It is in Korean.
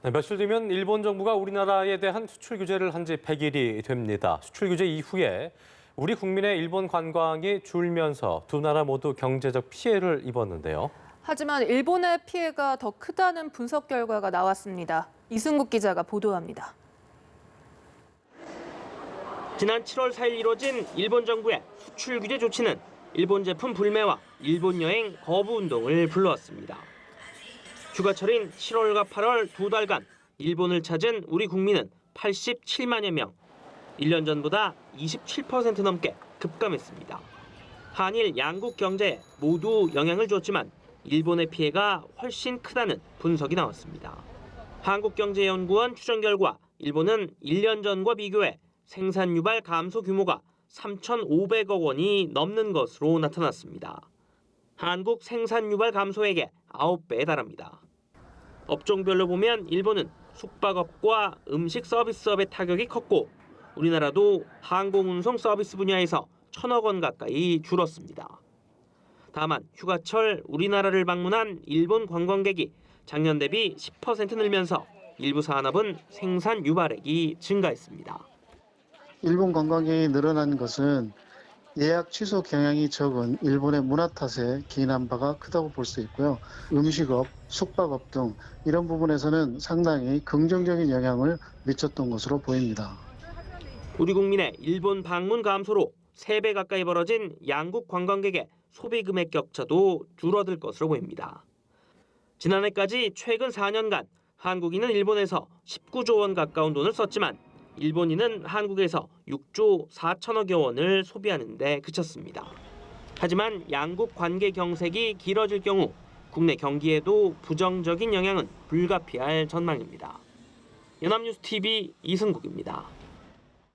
네, 며칠 뒤면 일본 정부가 우리나라에 대한 수출 규제를 한 지 100일이 됩니다. 수출 규제 이후에 우리 국민의 일본 관광이 줄면서 두 나라 모두 경제적 피해를 입었는데요. 하지만 일본의 피해가 더 크다는 분석 결과가 나왔습니다. 이승국 기자가 보도합니다. 지난 7월 4일 이뤄진 일본 정부의 수출 규제 조치는 일본 제품 불매와 일본 여행 거부 운동을 불러왔습니다. 휴가철인 7월과 8월 두 달간 일본을 찾은 우리 국민은 87만여 명, 1년 전보다 27% 넘게 급감했습니다. 한일 양국 경제에 모두 영향을 줬지만 일본의 피해가 훨씬 크다는 분석이 나왔습니다. 한국경제연구원 추정 결과 일본은 1년 전과 비교해 생산 유발 감소 규모가 3,500억 원이 넘는 것으로 나타났습니다. 한국 생산 유발 감소액의 9배에 달합니다. 업종별로 보면 일본은 숙박업과 음식 서비스업의 타격이 컸고 우리나라도 항공운송 서비스 분야에서 1,000억 원 가까이 줄었습니다. 다만 휴가철 우리나라를 방문한 일본 관광객이 작년 대비 10% 늘면서 일부 산업은 생산 유발액이 증가했습니다. 일본 관광객이 늘어난 것은 예약 취소 경향이 적은 일본의 문화 탓에 기인한 바가 크다고 볼 수 있고요. 음식업, 숙박업 등 이런 부분에서는 상당히 긍정적인 영향을 미쳤던 것으로 보입니다. 우리 국민의 일본 방문 감소로 3배 가까이 벌어진 양국 관광객의 소비 금액 격차도 줄어들 것으로 보입니다. 지난해까지 최근 4년간 한국인은 일본에서 19조 원 가까운 돈을 썼지만 일본인은 한국에서 6조 4천억여 원을 소비하는 데 그쳤습니다. 하지만 양국 관계 경색이 길어질 경우 국내 경기에도 부정적인 영향은 불가피할 전망입니다. 연합뉴스 TV 이승국입니다.